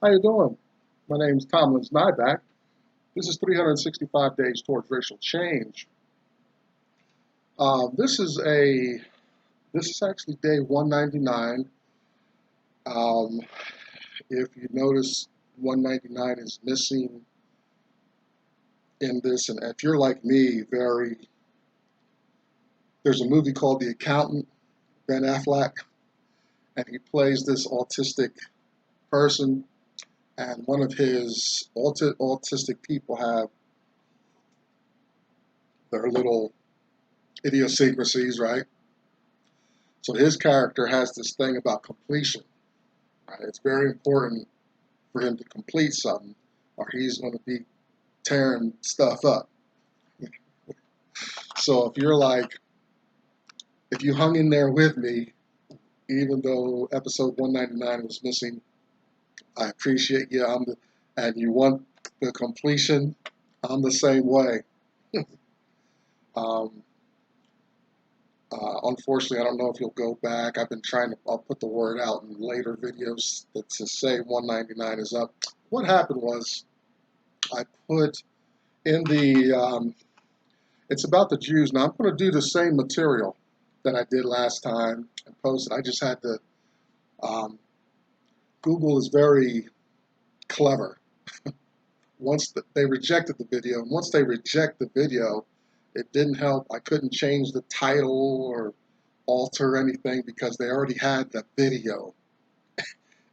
How you doing? My name's Tomlin Nyback. This is 365 Days Towards Racial Change. This is actually day 199. Um, if you notice, 199 is missing in this, and if you're like me, there's a movie called The Accountant, Ben Affleck, and he plays this autistic person, and one of his autistic people have their little idiosyncrasies, right? So his character has this thing about completion. Right? It's very important for him to complete something, or he's going to be tearing stuff up. So if you hung in there with me, even though episode 199 was missing, I appreciate you. And you want the completion. I'm the same way. um, Unfortunately, I don't know if you'll go back. I'll put the word out in later videos that to say 199 is up. What happened was I put in it's about the Jews. Now I'm going to do the same material that I did last time and post it. I just had to, Google is very clever. They rejected the video, and once they reject the video, it didn't help. I couldn't change the title or alter anything because they already had the video,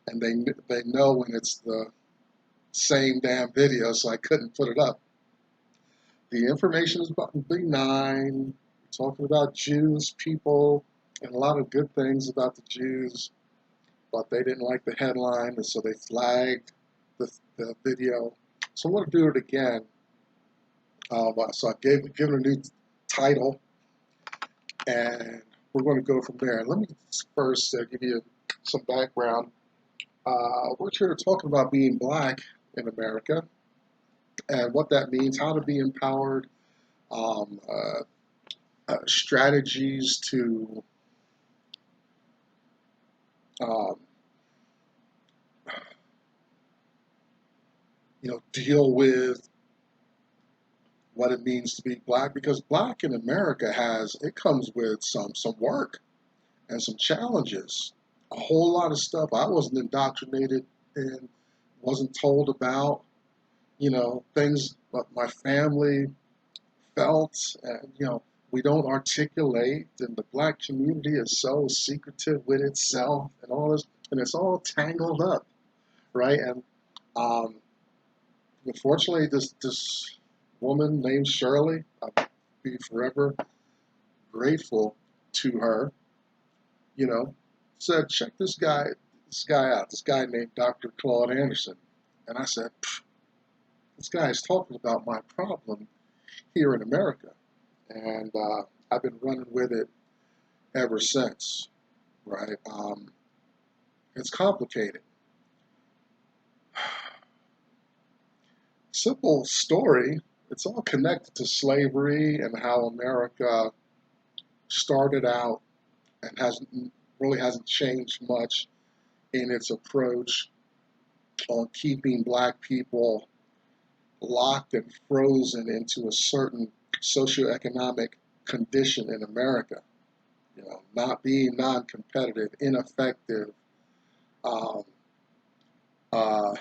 and they know when it's the same damn video, so I couldn't put it up. The information is benign, talking about Jews, people, and a lot of good things about the Jews, but they didn't like the headline, and so they flagged the video. So I'm going to do it again. So I've given a new title, and we're going to go from there. Let me first give you some background. We're here talking about being black in America and what that means, how to be empowered, um, strategies to um, deal with what it means to be black, because black in America comes with some work and some challenges, a whole lot of stuff I wasn't indoctrinated in, wasn't told about, things that my family felt, and we don't articulate, and the black community is so secretive with itself and all this, and it's all tangled up, right? And um, unfortunately, this woman named Shirley, I'll be forever grateful to her, said, check this guy out, this guy named Dr. Claude Anderson. And I said, this guy is talking about my problem here in America. And I've been running with it ever since, right? It's complicated. Simple story. It's all connected to slavery and how America started out and hasn't changed much in its approach on keeping black people locked and frozen into a certain socioeconomic condition in America. Not being non-competitive, ineffective, um, uh,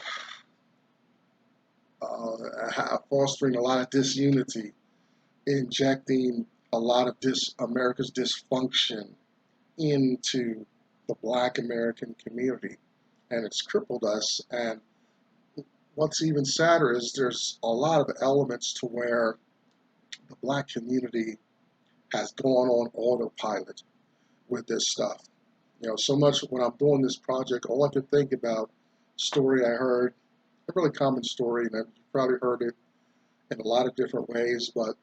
fostering a lot of disunity, injecting a lot of America's dysfunction into the black American community. And it's crippled us. And what's even sadder is there's a lot of elements to where the black community has gone on autopilot with this stuff. So much when I'm doing this project, all I could think about, story I heard, a really common story, and you've probably heard it in a lot of different ways, but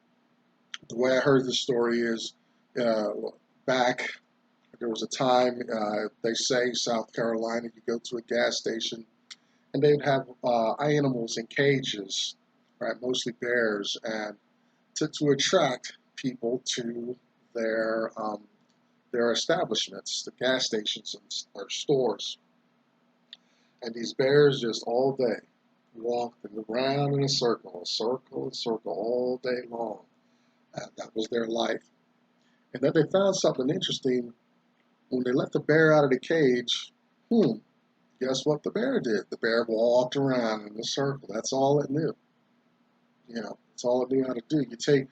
the way I heard the story is back, there was a time, they say, South Carolina, you go to a gas station, and they'd have animals in cages, right, mostly bears, and to attract people to their establishments, the gas stations or stores. And these bears just all day walked around in a circle, all day long. And that was their life. And then they found something interesting. When they let the bear out of the cage, guess what the bear did? The bear walked around in a circle. That's all it knew. That's all it knew how to do. You take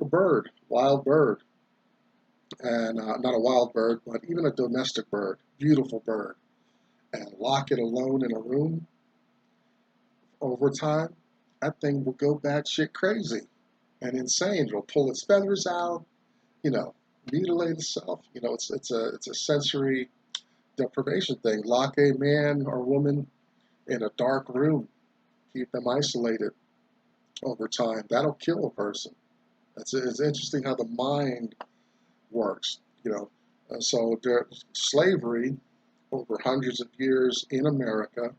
a bird, wild bird, and not a wild bird, but even a domestic bird, beautiful bird, and lock it alone in a room. Over time, that thing will go batshit crazy and insane. It'll pull its feathers out, you know, mutilate itself. It's a sensory deprivation thing. Lock a man or woman in a dark room, keep them isolated over time. That'll kill a person. It's interesting how the mind works. So slavery over hundreds of years in America,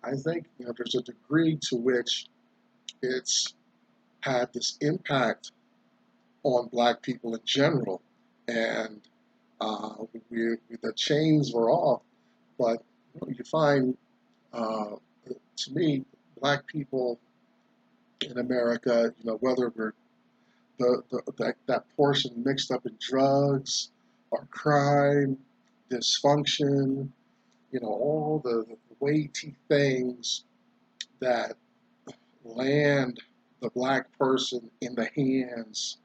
I think there's a degree to which it's had this impact on Black people in general, and the chains were off. But you find, to me, Black people in America, whether we're that portion mixed up in drugs or crime, dysfunction, all the weighty things that land the Black person in the hands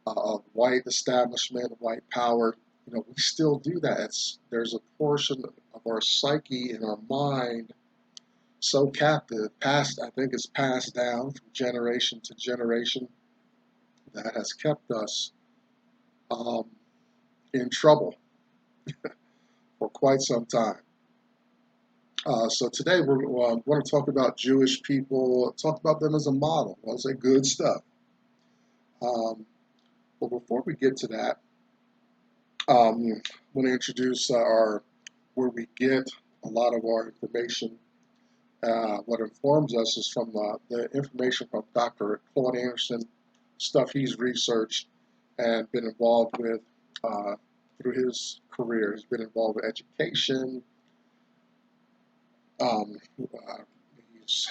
of white establishment, white power. We still do that. There's a portion of our psyche and our mind so captive, I think it's passed down from generation to generation, that has kept us um, in trouble for quite some time. So today we're going to talk about Jewish people, talk about them as a model. I'll say good stuff. But before we get to that, I want to introduce where we get a lot of our information. What informs us is from the information from Dr. Claude Anderson, stuff he's researched and been involved with through his career. He's been involved with education, his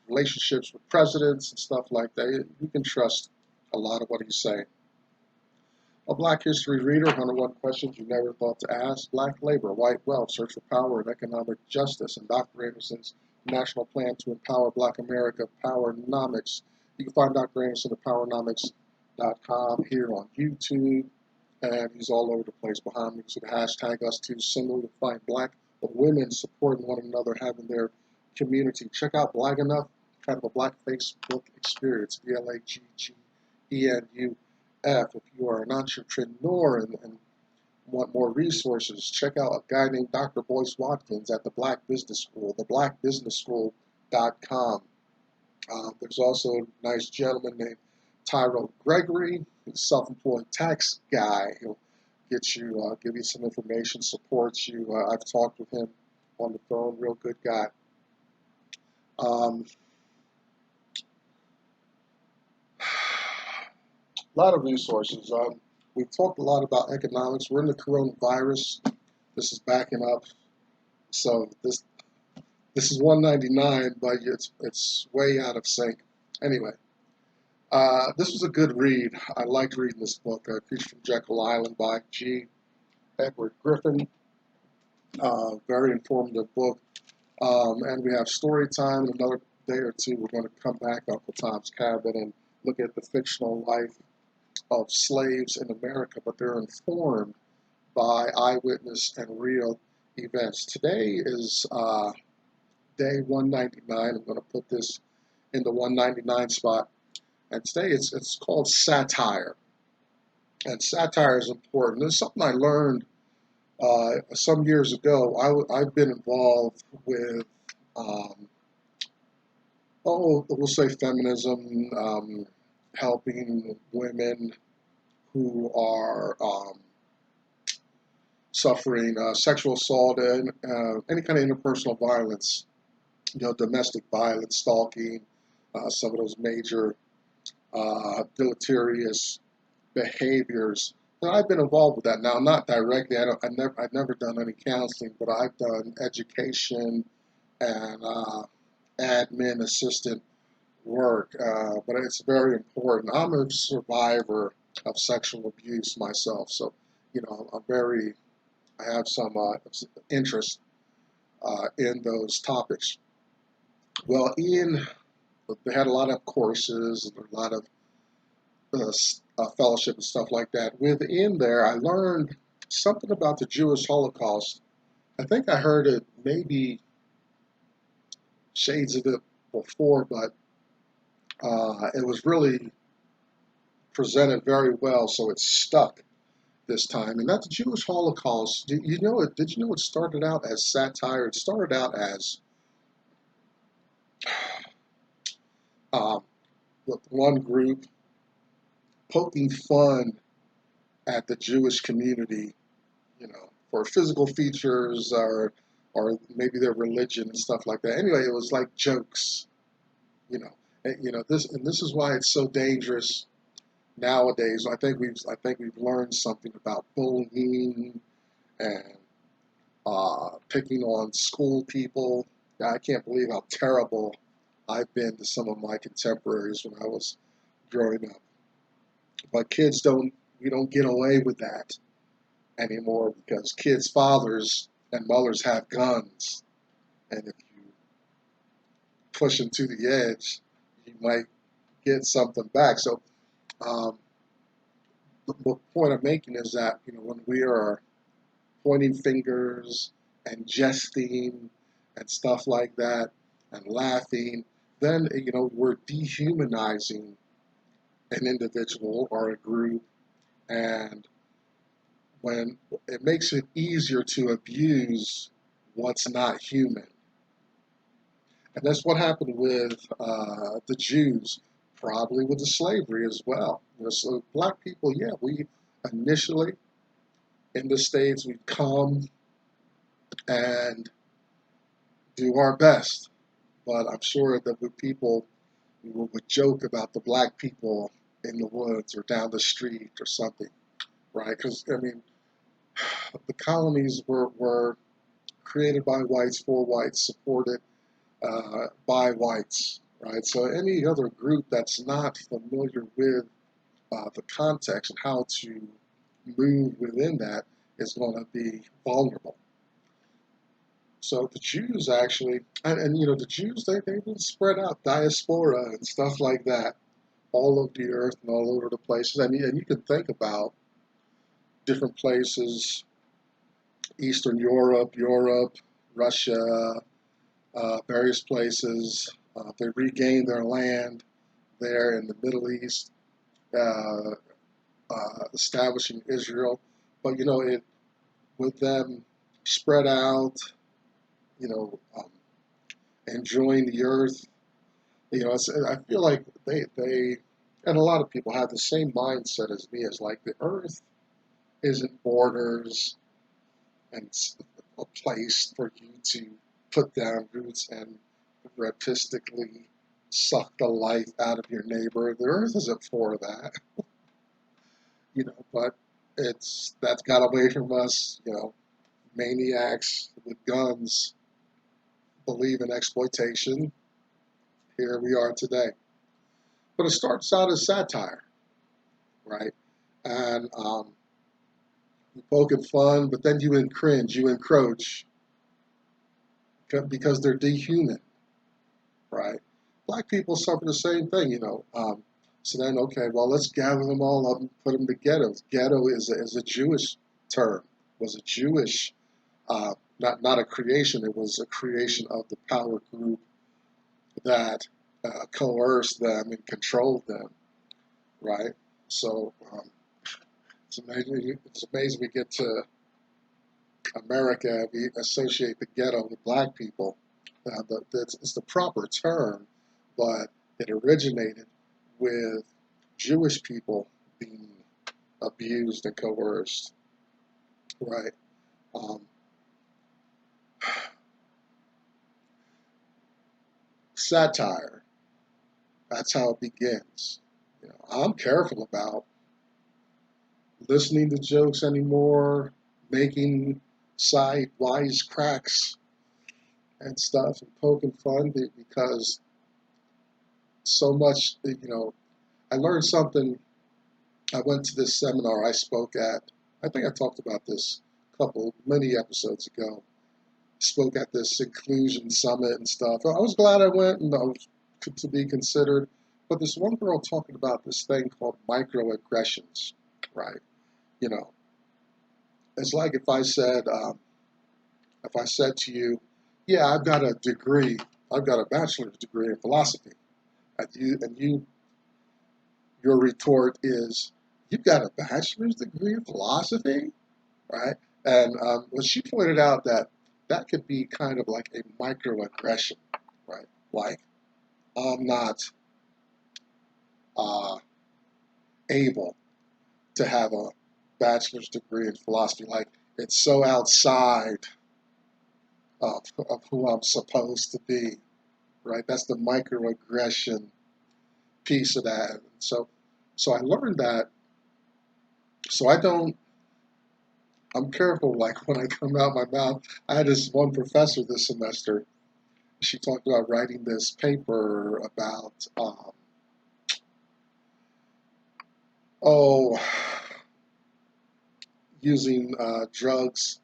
relationships with presidents and stuff like that. You can trust a lot of what he's saying. A Black History Reader, 101 questions you never thought to ask. Black labor, white wealth, search for power and economic justice, and Dr. Anderson's national plan to empower Black America, Powernomics. You can find Dr. Anderson at powernomics.com, here on YouTube, and he's all over the place behind me. So the hashtag #US2 symbol, you'll find Black women supporting one another, having their community. Check out Black Enough, kind of a Black Facebook experience, BLAGGENUF. If you are an entrepreneur and want more resources, check out a guy named Dr. Boyce Watkins at the Black Business School, theblackbusinessschool.com. There's also a nice gentleman named Tyrell Gregory, he's a self-employed tax guy. He'll get you, give you some information, supports you. I've talked with him on the phone, real good guy. A lot of resources. We've talked a lot about economics. We're in the coronavirus. This is backing up. So this is 199, but it's way out of sync. Anyway, this was a good read. I liked reading this book, Creature from Jekyll Island by G. Edward Griffin. Very informative book. And we have story time. In another day or two, we're going to come back to Uncle Tom's Cabin and look at the fictional life of slaves in America, but they're informed by eyewitness and real events. Today is day 199. I'm going to put this in the 199 spot. And today it's called satire. And satire is important. It's something I learned some years ago. I've been involved with, we'll say feminism, helping women who are suffering sexual assault and any kind of interpersonal violence, domestic violence, stalking, some of those major deleterious behaviors. And I've been involved with that. Now, not directly. I've never done any counseling, but I've done education and admin assistant work, but it's very important. I'm a survivor of sexual abuse myself, so I have some interest in those topics. Well, they had a lot of courses, a lot of fellowship and stuff like that. Within there, I learned something about the Jewish Holocaust. I think I heard it maybe shades of it before, but it was really presented very well, so it stuck this time. And that's the Jewish Holocaust. Did you know it? Did you know it started out as satire? It started out as um, with one group poking fun at the Jewish community, for physical features or maybe their religion and stuff like that. Anyway, it was like jokes, you know. This is why it's so dangerous nowadays. I think we've learned something about bullying and picking on school people. I can't believe how terrible I've been to some of my contemporaries when I was growing up. But we don't get away with that anymore because kids' fathers and mothers have guns. And if you push them to the edge, you might get something back. So um, the point I'm making is that, when we are pointing fingers and jesting and stuff like that and laughing, then, we're dehumanizing an individual or a group, and when it makes it easier to abuse what's not human. And that's what happened with the Jews, probably with the slavery as well. So black people, yeah, we initially in the States, we come and do our best. But I'm sure that with people, we would joke about the black people in the woods or down the street or something, right? Because, the colonies were created by whites, for whites, supported by whites, right? So any other group that's not familiar with the context and how to move within that is going to be vulnerable. So the Jews actually, the Jews, they've been spread out, diaspora and stuff like that, all over the earth and all over the places. And you can think about different places, Eastern Europe, Russia, various places. They regained their land there in the Middle East, uh, establishing Israel. But it with them spread out, you know, um, enjoying the earth. I feel like they and a lot of people have the same mindset as me, as like the earth isn't borders and it's a place for you to put down roots and rapistically suck the life out of your neighbor. The earth isn't for that, but that's got away from us, maniacs with guns believe in exploitation. Here we are today. But it starts out as satire, right? And you poke at fun, but then you cringe, you encroach because they're dehuman, right? Black people suffer the same thing, so then, okay, well, let's gather them all up and put them to ghettos. Ghetto is a Jewish term, was a Jewish, not a creation, it was a creation of the power group that coerced them and controlled them, right? So it's amazing we get to America, we associate the ghetto with black people. It's the proper term, but it originated with Jewish people being abused and coerced, right? Um, Satire, that's how it begins. I'm careful about listening to jokes anymore, making side wise cracks and stuff and poking fun because so much, I learned something. I went to this seminar I spoke at. I think I talked about this many episodes ago. Spoke at this inclusion summit and stuff. I was glad I went and I was to be considered. But this one girl talking about this thing called microaggressions, right? You know, it's like if I said to you, yeah, I've got a degree, I've got a bachelor's degree in philosophy, and your retort is, you've got a bachelor's degree in philosophy, right? And well, she pointed out that could be kind of like a microaggression, right? Like, I'm not uh, able to have a bachelor's degree in philosophy. Like, it's so outside of who I'm supposed to be, right? That's the microaggression piece of that. So I learned that. So I'm careful, like when I come out my mouth. I had this one professor this semester. She talked about writing this paper about, oh, using drugs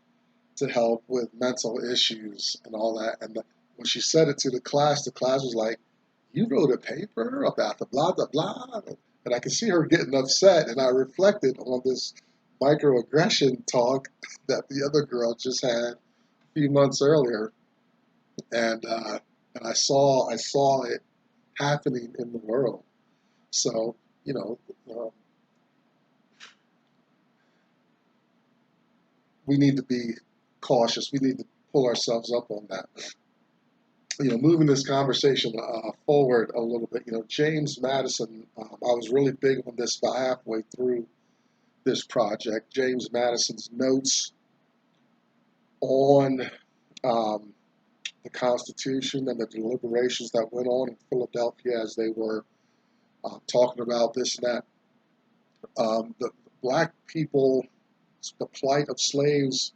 to help with mental issues and all that. And when she said it to the class was like, you wrote a paper about the blah, blah, blah. And I could see her getting upset. And I reflected on this microaggression talk that the other girl just had a few months earlier. And I saw it happening in the world. So, you know, uh, we need to be cautious. We need to pull ourselves up on that. Moving this conversation forward a little bit, James Madison, I was really big on this about halfway through this project. James Madison's notes on um, the Constitution and the deliberations that went on in Philadelphia as they were talking about this and that. The black people, the plight of slaves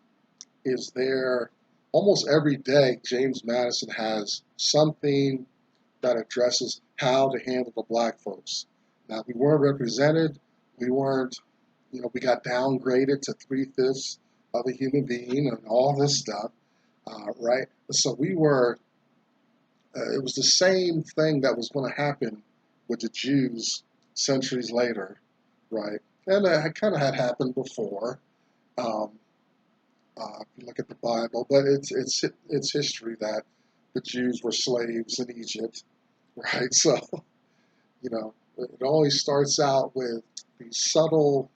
is there almost every day. James Madison has something that addresses how to handle the black folks. Now, we weren't represented. We weren't, we got downgraded to 3/5 of a human being and all this stuff, right? So it was the same thing that was going to happen with the Jews centuries later, right? And it kind of had happened before. Um, if you look at the Bible, but it's history that the Jews were slaves in Egypt, right? So it always starts out with these subtle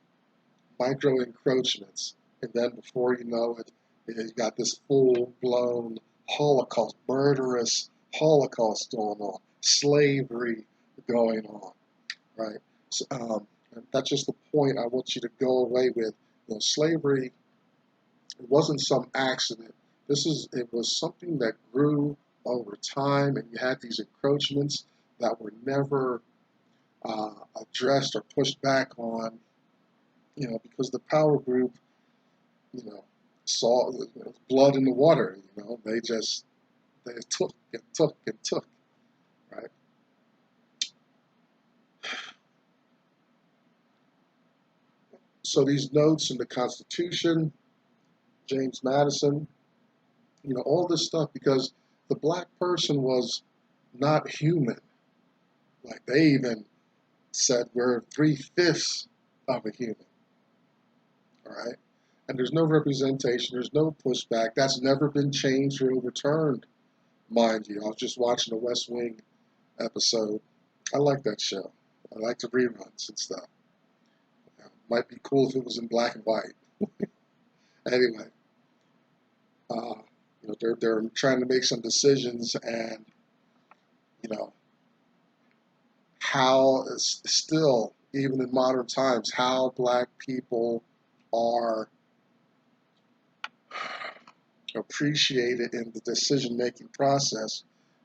micro encroachments, and then before you know it, you got this full blown Holocaust, murderous Holocaust going on, slavery going on, right? So, that's just the point I want you to go away with. Slavery, it wasn't some accident. It was something that grew over time, and you had these encroachments that were never addressed or pushed back on, because the power group, saw blood in the water. They took and took and took, right? So these notes in the Constitution, James Madison, all this stuff, because the black person was not human. Like they even said we're 3/5 of a human, all right? And there's no representation, there's no pushback. That's never been changed or overturned, mind you. I was just watching a West Wing episode. I like that show. I like the reruns and stuff. Might be cool if it was in black and white. Anyway, uh, they're trying to make some decisions, and you know how still, even in modern times, how black people are appreciated in the decision-making process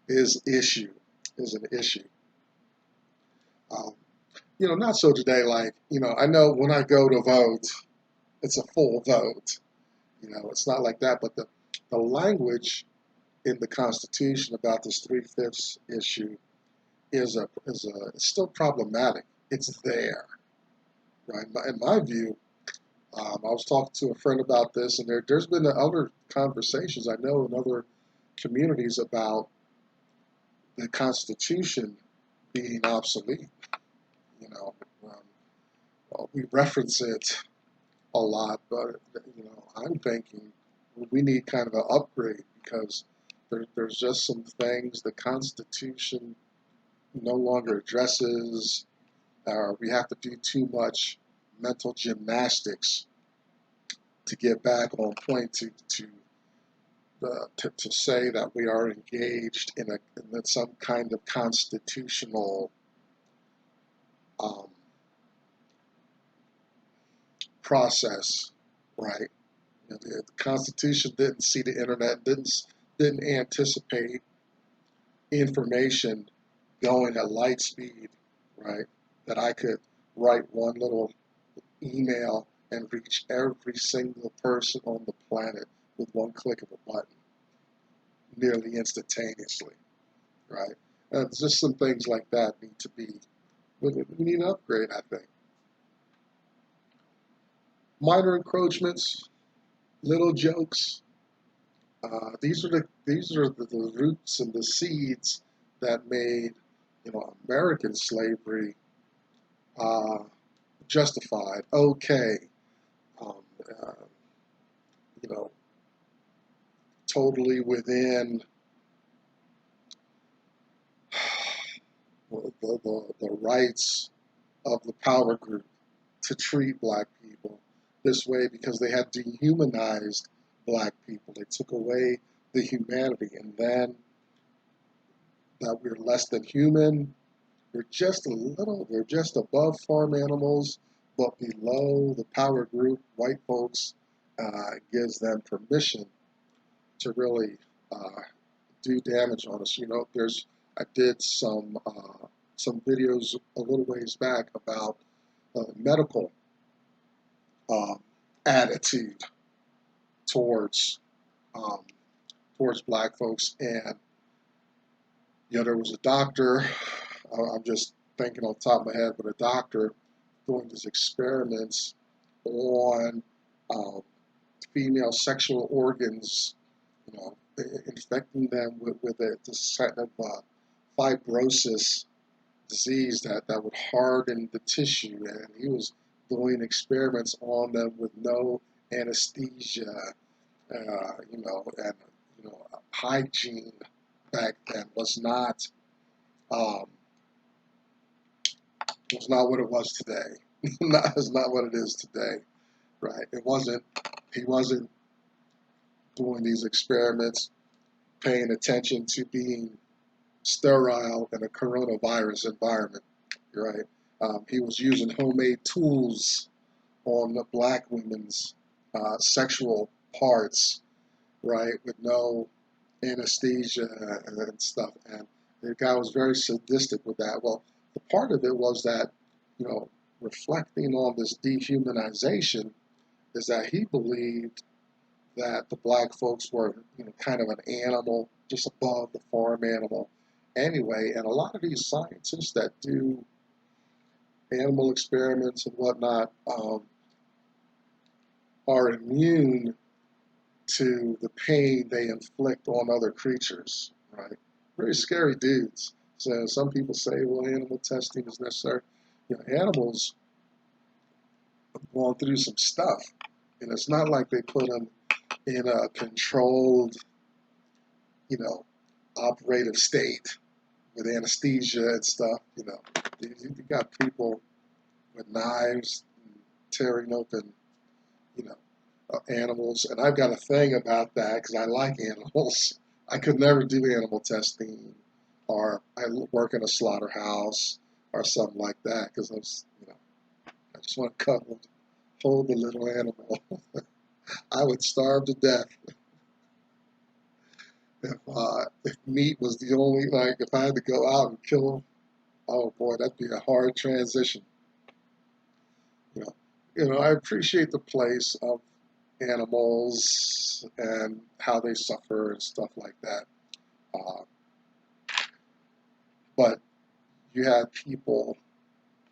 is an issue. Um, not so today. Like, I know when I go to vote, it's a full vote. It's not like that. But the language in the Constitution about this 3/5 issue is still problematic. It's there, right? In my view, I was talking to a friend about this, and there's been other conversations I know in other communities about the Constitution being obsolete. You know, we reference it a lot, but I'm thinking we need kind of an upgrade because there's just some things the Constitution no longer addresses. We have to do too much mental gymnastics to get back on point to say that we are engaged in some kind of constitutional process, right? The Constitution didn't see the internet, didn't anticipate information going at light speed, right? That I could write one little email and reach every single person on the planet with one click of a button, nearly instantaneously, right? Just some things like that need to be, we need an upgrade, I think. Minor encroachments, little jokes. These are the roots and the seeds that made American slavery justified, okay, um, uh, you know, totally within the rights of the power group to treat black people this way because they had dehumanized black people. They took away the humanity, and then that we're less than human. We're just above farm animals, but below the power group, white folks, gives them permission to really do damage on us. I did some videos a little ways back about medical um, attitude towards um, towards black folks, and there was a doctor. I'm just thinking on the top of my head, but a doctor doing these experiments on female sexual organs, infecting them with this kind of fibrosis disease that would harden the tissue, and he was doing experiments on them with no anesthesia, and hygiene back then um, was not what it was today. It's not what it is today, right? He wasn't doing these experiments, paying attention to being sterile in a coronavirus environment, right? He was using homemade tools on the black women's sexual parts, right, with no anesthesia and stuff. And the guy was very sadistic with that. Well, the part of it was that, reflecting on this dehumanization, is that he believed that the black folks were, kind of an animal, just above the farm animal anyway. And a lot of these scientists that do animal experiments and whatnot are immune to the pain they inflict on other creatures, right? Very scary dudes. So some people say, well, animal testing is necessary. Animals have gone through some stuff, and it's not like they put them in a controlled, operative state with anesthesia and stuff. You got people with knives tearing open, animals, and I've got a thing about that because I like animals. I could never do animal testing, or I work in a slaughterhouse or something like that because I just want to hold the little animal. I would starve to death if meat was the only, if I had to go out and kill them. Oh boy, that'd be a hard transition. I appreciate the place of animals and how they suffer and stuff like that. Uh, but you had people,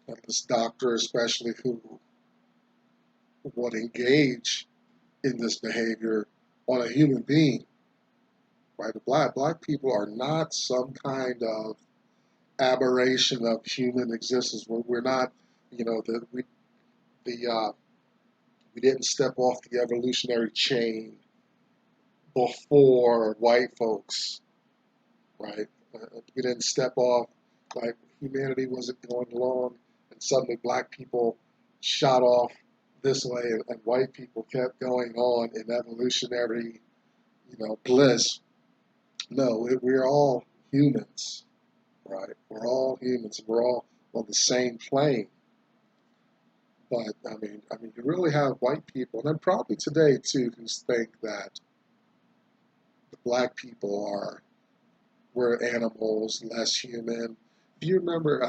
and this doctor especially, who would engage in this behavior on a human being. Right? The black people are not some kind of aberration of human existence. We're not, you know, we didn't step off the evolutionary chain before white folks, right? We didn't step off, like humanity wasn't going along, and suddenly black people shot off this way, and white people kept going on in evolutionary, bliss. No, we're all humans, right? We're all humans. We're all on the same plane. But you really have white people, and then probably today too, who think that the black people we're animals, less human. Do you remember?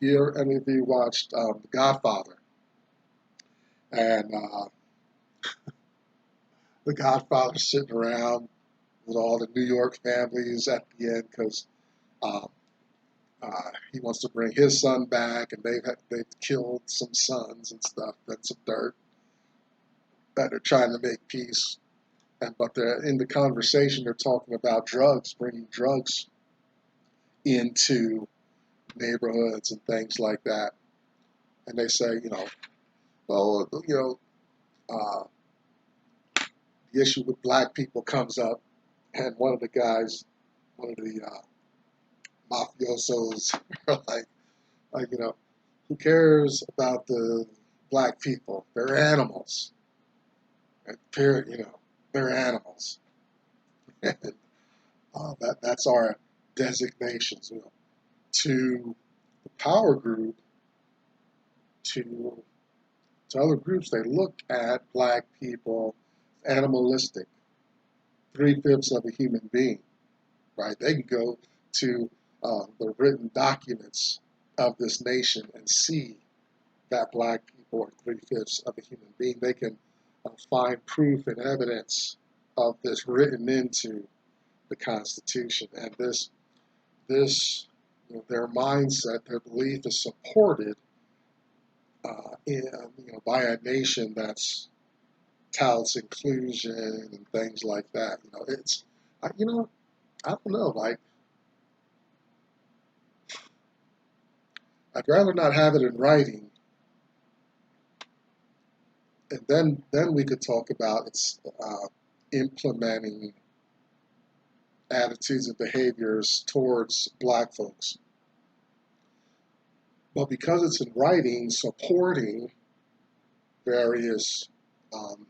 Any of you watched The Godfather? And the Godfather sitting around with all the New York families at the end because um, he wants to bring his son back, and they've killed some sons and stuff, and some dirt, that they're trying to make peace. But they're in the conversation. They're talking about drugs, bringing drugs into neighborhoods and things like that. And they say, well, the issue with black people comes up, and one of the guys, one of the mafiosos, are like, who cares about the black people? They're animals. And period, they're animals. And that's our designations. To the power group, to other groups, they look at black people animalistic, 3/5 of a human being, right? They can go to the written documents of this nation and see that black people are 3/5 of a human being. They can find proof and evidence of this written into the Constitution, and this their mindset, their belief is supported by a nation that's touts inclusion and things like that. I, you know, I don't know. Like, I'd rather not have it in writing, and then we could talk about its implementing attitudes and behaviors towards black folks. But because it's in writing, supporting various um,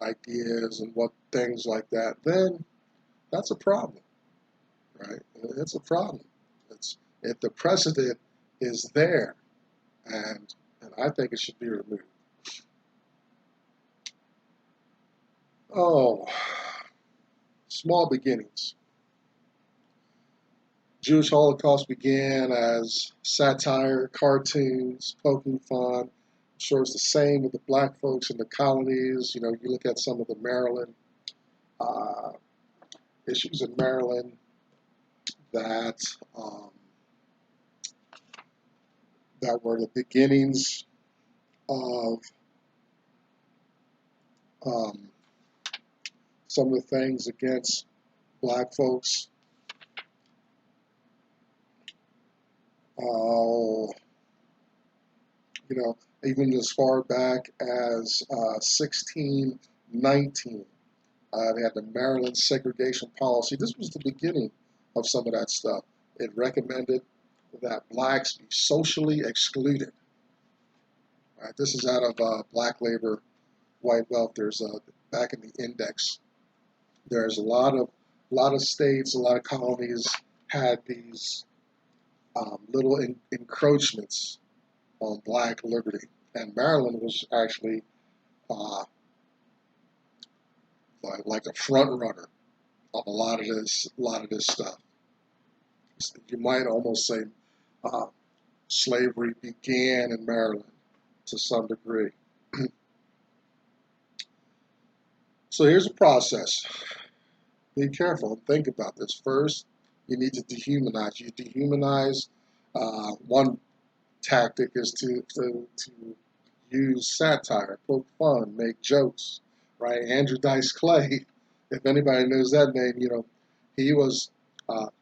ideas and what things like that, then that's a problem, right? It's a problem. It's if the precedent is there, and I think it should be removed. Oh, small beginnings. Jewish Holocaust began as satire, cartoons, poking fun. I'm sure it's the same with the black folks in the colonies. You look at some of the Maryland uh, issues in Maryland that um, that were the beginnings of um, some of the things against black folks. Uh, Even as far back as 1619, they had the Maryland segregation policy. This was the beginning of some of that stuff. It recommended that blacks be socially excluded. Right? This is out of Black Labor, White Wealth. There's back in the index. There's a lot of states, a lot of colonies had these little encroachments on black liberty, and Maryland was actually uh, like a front runner of a lot of this stuff. You might almost say uh, slavery began in Maryland to some degree. So here's a process. Be careful and think about this. First, you need to dehumanize. You dehumanize. One tactic is to use satire, poke fun, make jokes, right? Andrew Dice Clay, if anybody knows that name, he was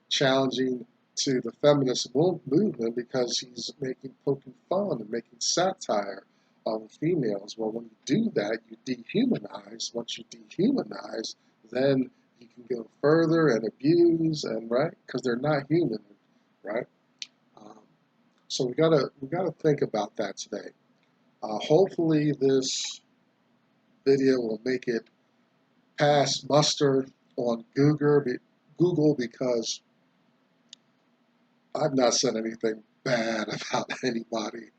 challenging to the feminist movement because he's making poking fun and making satire of females. Well, when you do that, you dehumanize. Once you dehumanize, then you can go further and abuse and right because they're not human, right? Um, so we gotta think about that today. Hopefully, this video will make it pass muster on Google because I've not said anything bad about anybody.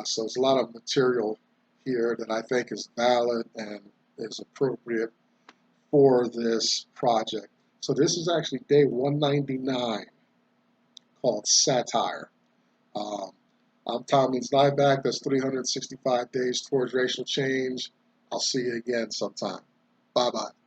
So there's a lot of material here that I think is valid and is appropriate for this project. So this is actually day 199 called Satire. Um, I'm Tommy Nyback. That's 365 days towards racial change. I'll see you again sometime. Bye-bye.